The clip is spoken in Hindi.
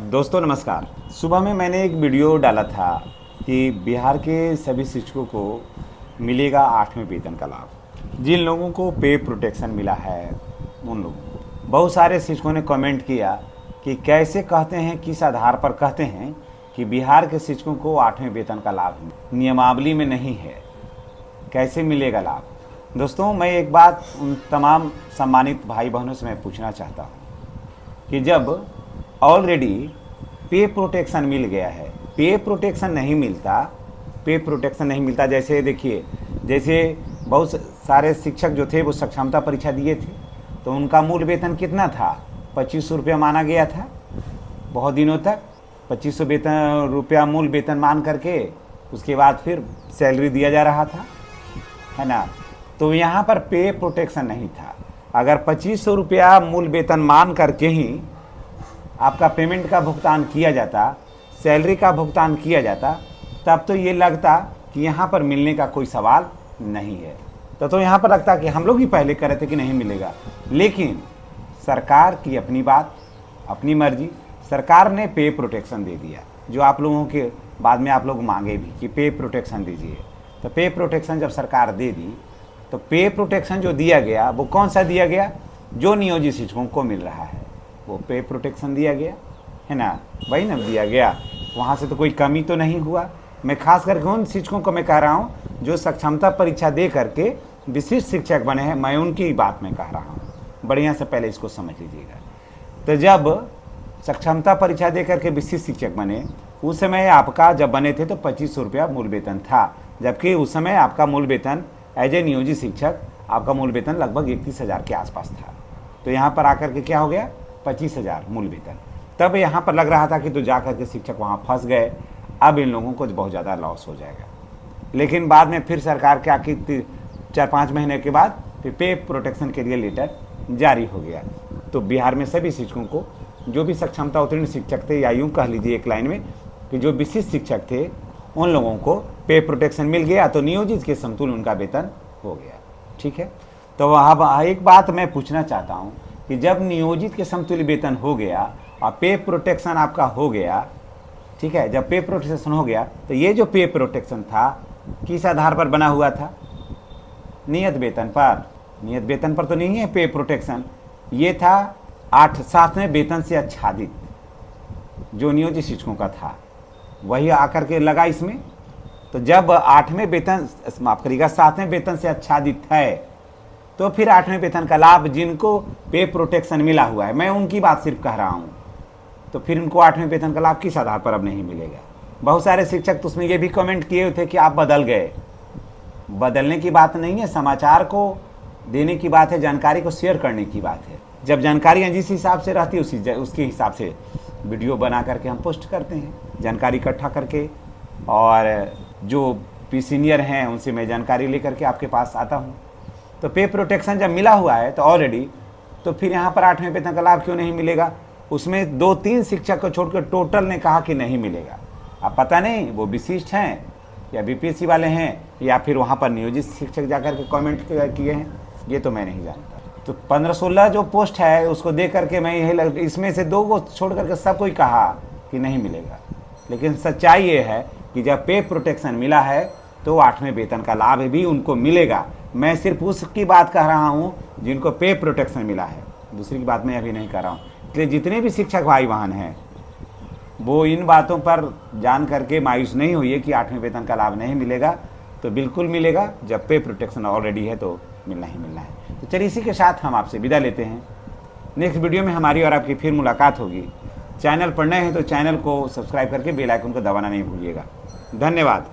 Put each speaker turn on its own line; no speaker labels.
दोस्तों नमस्कार। सुबह में मैंने एक वीडियो डाला था कि बिहार के सभी शिक्षकों को मिलेगा 8वें वेतन का लाभ। जिन लोगों को पे प्रोटेक्शन मिला है उन लोगों को बहुत सारे शिक्षकों ने कमेंट किया कि कैसे कहते हैं, किस आधार पर कहते हैं कि बिहार के शिक्षकों को 8वें वेतन का लाभ नियमावली में नहीं है, कैसे मिलेगा लाभ। दोस्तों मैं एक बात उन तमाम सम्मानित भाई बहनों से मैं पूछना चाहता हूँ कि जब ऑलरेडी पे प्रोटेक्शन मिल गया है, पे प्रोटेक्शन नहीं मिलता, जैसे देखिए, जैसे बहुत सारे शिक्षक जो थे वो सक्षमता परीक्षा दिए थे तो उनका मूल वेतन कितना था, 2500 रुपया माना गया था। बहुत दिनों तक 2500 रुपया मूल वेतन मान करके उसके बाद फिर सैलरी दिया जा रहा था, है ना। तो यहाँ पर पे प्रोटेक्शन नहीं था। अगर 2500 रुपया मूल वेतन मान करके ही आपका पेमेंट का भुगतान किया जाता, सैलरी का भुगतान किया जाता, तब तो ये लगता कि यहाँ पर मिलने का कोई सवाल नहीं है। तो यहाँ पर लगता कि हम लोग ही पहले कह रहे थे कि नहीं मिलेगा, लेकिन सरकार की अपनी बात, अपनी मर्जी, सरकार ने पे प्रोटेक्शन दे दिया, जो आप लोगों के बाद में आप लोग मांगे भी कि पे प्रोटेक्शन दीजिए। तो पे प्रोटेक्शन जब सरकार दे दी तो पे प्रोटेक्शन जो दिया गया वो कौन सा दिया गया, जो नियोजित शिक्षकों को मिल रहा है वो पे प्रोटेक्शन दिया गया, है ना, वही ना दिया गया। वहाँ से तो कोई कमी तो नहीं हुआ। मैं खास करके उन शिक्षकों को मैं कह रहा हूँ जो सक्षमता परीक्षा दे करके विशिष्ट शिक्षक बने हैं, मैं उनकी बात में कह रहा हूँ। बढ़िया से पहले इसको समझ लीजिएगा। तो जब सक्षमता परीक्षा दे करके विशिष्ट शिक्षक बने, उस समय आपका जब बने थे तो 2500 रुपया मूल वेतन था, जबकि उस समय आपका मूल वेतन एज ए नियोजित शिक्षक आपका मूल वेतन लगभग 31,000 के आसपास था। तो यहाँ पर आकर के क्या हो गया, 25,000 मूल वेतन। तब यहाँ पर लग रहा था कि तो जा कर के शिक्षक वहाँ फंस गए, अब इन लोगों को बहुत ज़्यादा लॉस हो जाएगा। लेकिन बाद में फिर सरकार क्या की, 4-5 महीने के बाद फिर पे प्रोटेक्शन के लिए लेटर जारी हो गया। तो बिहार में सभी शिक्षकों को, जो भी सक्षमता उत्तीर्ण शिक्षक थे, या यूँ कह लीजिए एक लाइन में कि जो विशिष्ट शिक्षक थे, उन लोगों को पे प्रोटेक्शन मिल गया, तो नियोजित के समतुल्य उनका वेतन हो गया। ठीक है। तो अब एक बात मैं पूछना चाहता हूँ कि जब नियोजित के समतुल्य वेतन हो गया और पे प्रोटेक्शन आपका हो गया, ठीक है, जब पे प्रोटेक्शन हो गया तो ये जो पे प्रोटेक्शन था किस आधार पर बना हुआ था, नियत वेतन पर। नियत वेतन पर तो नहीं है पे प्रोटेक्शन, ये था 7वें वेतन से आच्छादित जो नियोजित शिक्षकों का था, वही आकर के लगा इसमें। तो जब 8वें वेतन, माफ करिएगा, 7वें वेतन से आच्छादित है तो फिर 8वें वेतन का लाभ जिनको पे प्रोटेक्शन मिला हुआ है, मैं उनकी बात सिर्फ कह रहा हूँ, तो फिर उनको 8वें वेतन का लाभ किस आधार पर अब नहीं मिलेगा। बहुत सारे शिक्षक तो उसमें ये भी कमेंट किए थे कि आप बदल गए। बदलने की बात नहीं है, समाचार को देने की बात है, जानकारी को शेयर करने की बात है। जब जानकारी जिस हिसाब से रहती है उसके हिसाब से वीडियो बना करके हम पोस्ट करते हैं, जानकारी इकट्ठा करके, और जो भी सीनियर हैं उनसे मैं जानकारी लेकर के आपके पास आता हूँ। तो पे प्रोटेक्शन जब मिला हुआ है तो ऑलरेडी, तो फिर यहाँ पर 8वें वेतन का लाभ क्यों नहीं मिलेगा। उसमें 2-3 शिक्षक को छोड़कर टोटल ने कहा कि नहीं मिलेगा। अब पता नहीं वो विशिष्ट हैं या बीपीएससी वाले हैं या फिर वहाँ पर नियोजित शिक्षक जाकर के कमेंट किए हैं, ये तो मैं नहीं जानता। तो 15-16 जो पोस्ट है उसको देख करके मैं यही इसमें से 2 को छोड़ करके सब कोई कहा कि नहीं मिलेगा। लेकिन सच्चाई ये है कि जब पे प्रोटेक्शन मिला है तो 8वें वेतन का लाभ भी उनको मिलेगा। मैं सिर्फ उसकी बात कह रहा हूँ जिनको पे प्रोटेक्शन मिला है, दूसरी की बात मैं अभी नहीं कर रहा हूँ। इसलिए जितने भी शिक्षक भाई बहन हैं वो इन बातों पर जान करके मायूस नहीं होइए कि 8वें वेतन का लाभ नहीं मिलेगा, तो बिल्कुल मिलेगा। जब पे प्रोटेक्शन ऑलरेडी है तो मिलना ही मिलना है। तो चलिए इसी के साथ हम आपसे विदा लेते हैं। नेक्स्ट वीडियो में हमारी और आपकी फिर मुलाकात होगी। चैनल पर नए हैं तो चैनल को सब्सक्राइब करके बेल आइकन को दबाना नहीं भूलिएगा। धन्यवाद।